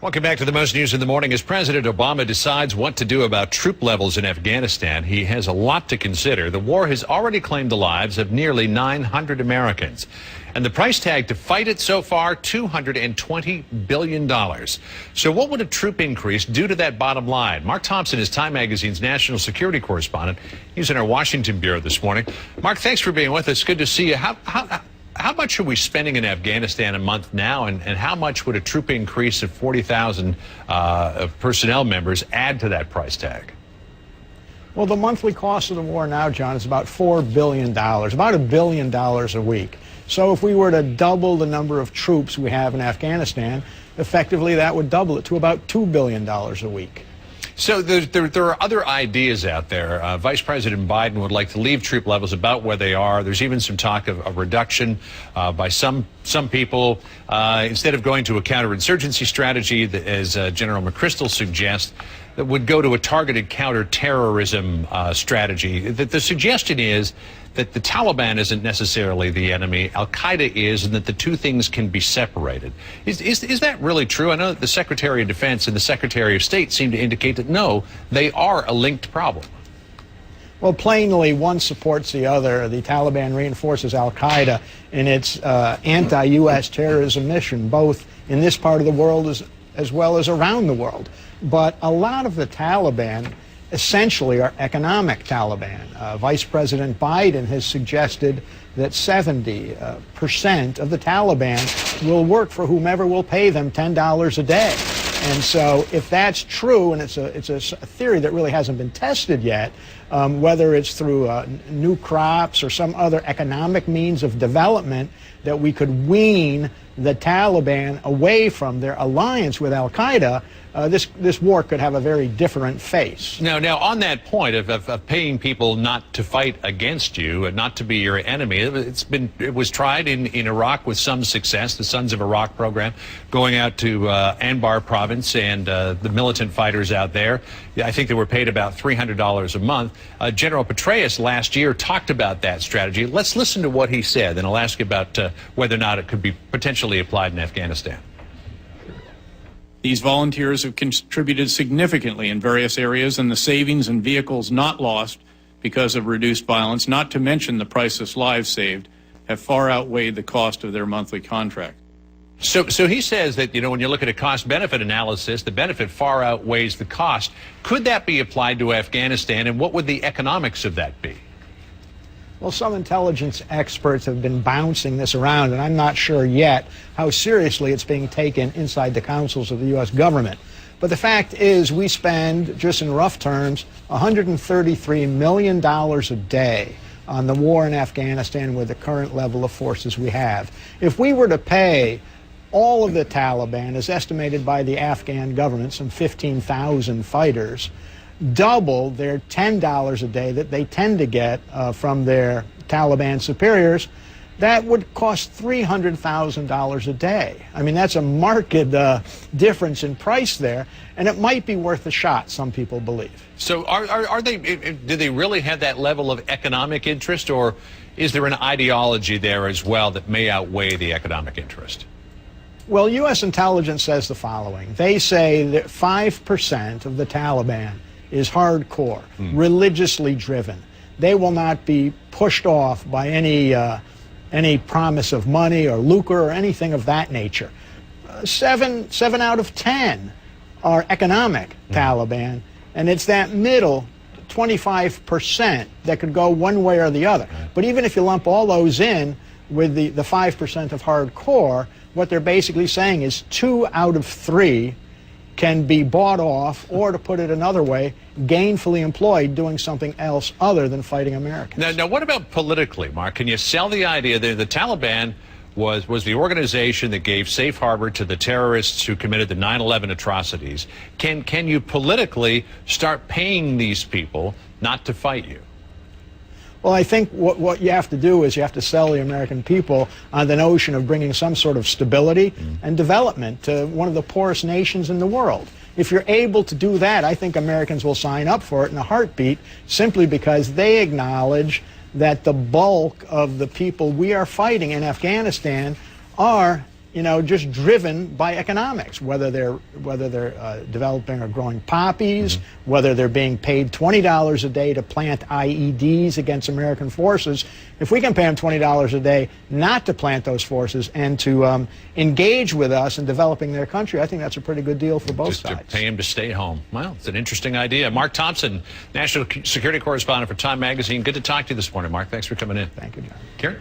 Welcome back to the most news in the morning. As President Obama decides what to do about troop levels in Afghanistan, he has a lot to consider. The war has already claimed the lives of nearly 900 Americans. And the price tag to fight it so far, $220 billion. So what would a troop increase do to that bottom line? Mark Thompson is Time Magazine's national security correspondent. He's in our Washington bureau this morning. Mark, thanks for being with us. Good to see you. How much are we spending in Afghanistan a month now, and how much would a troop increase of 40,000 personnel members add to that price tag? Well, the monthly cost of the war now, John, is about $4 billion, about $1 billion a week. So if we were to double the number of troops we have in Afghanistan, effectively that would double it to about $2 billion a week. So there are other ideas out there. Vice President Biden would like to leave troop levels about where they are. There's even some talk of a reduction by some people. Instead of going to a counterinsurgency strategy, that, as General McChrystal suggests, that would go to a targeted counterterrorism strategy. The suggestion is that the Taliban isn't necessarily the enemy, Al-Qaeda is, and that the two things can be separated. Is that really true? I know that the Secretary of Defense and the Secretary of State seem to indicate that no, they are a linked problem. Well, plainly, one supports the other. The Taliban reinforces Al-Qaeda in its anti-U.S. terrorism mission, both in this part of the world as well as around the world. But a lot of the Taliban essentially are economic Taliban. Vice President Biden has suggested that 70% of the Taliban will work for whomever will pay them $10 a day. And so if that's true, and it's a theory that really hasn't been tested yet, whether it's through new crops or some other economic means of development, that we could wean the Taliban away from their alliance with Al-Qaeda, this war could have a very different face. Now, on that point of paying people not to fight against you and not to be your enemy, it was tried in Iraq with some success. The Sons of Iraq program, going out to Anbar province and the militant fighters out there. I think they were paid about $300 a month. General Petraeus last year talked about that strategy. Let's listen to what he said, and I'll ask you about whether or not it could be potentially applied in Afghanistan. These volunteers have contributed significantly in various areas, and the savings and vehicles not lost because of reduced violence, not to mention the priceless lives saved, have far outweighed the cost of their monthly contract. So he says that, when you look at a cost-benefit analysis, the benefit far outweighs the cost. Could that be applied to Afghanistan, and what would the economics of that be? Well, some intelligence experts have been bouncing this around, and I'm not sure yet how seriously it's being taken inside the councils of the U.S. government. But the fact is, we spend, just in rough terms, $133 million a day on the war in Afghanistan with the current level of forces we have. If we were to pay all of the Taliban, as estimated by the Afghan government, some 15,000 fighters, double their $10 a day that they tend to get from their Taliban superiors, that would cost $300,000 a day. I mean, that's a marked difference in price there, and it might be worth a shot, some people believe. So do they really have that level of economic interest, or is there an ideology there as well that may outweigh the economic interest? Well, U.S. intelligence says the following. They say that 5% of the Taliban is hardcore, religiously driven. They will not be pushed off by any promise of money or lucre or anything of that nature. Seven out of 10 are economic Taliban, and it's that middle 25% that could go one way or the other. But even if you lump all those in with the 5% of hardcore, what they're basically saying is 2 out of 3 can be bought off, or, to put it another way, gainfully employed doing something else other than fighting Americans. Now what about politically, Mark? Can you sell the idea that the Taliban was the organization that gave safe harbor to the terrorists who committed the 9/11 atrocities? Can you politically start paying these people not to fight you? Well, I think what you have to do is you have to sell the American people on the notion of bringing some sort of stability and development to one of the poorest nations in the world. If you're able to do that, I think Americans will sign up for it in a heartbeat, simply because they acknowledge that the bulk of the people we are fighting in Afghanistan are you know, just driven by economics, whether they're developing or growing poppies, whether they're being paid $20 a day to plant IEDs against American forces. If we can pay them $20 a day not to plant those forces and to engage with us in developing their country, I think that's a pretty good deal for both sides. Just to pay them to stay home. Well, it's an interesting idea. Mark Thompson, national security correspondent for Time Magazine. Good to talk to you this morning, Mark. Thanks for coming in. Thank you, John. Karen?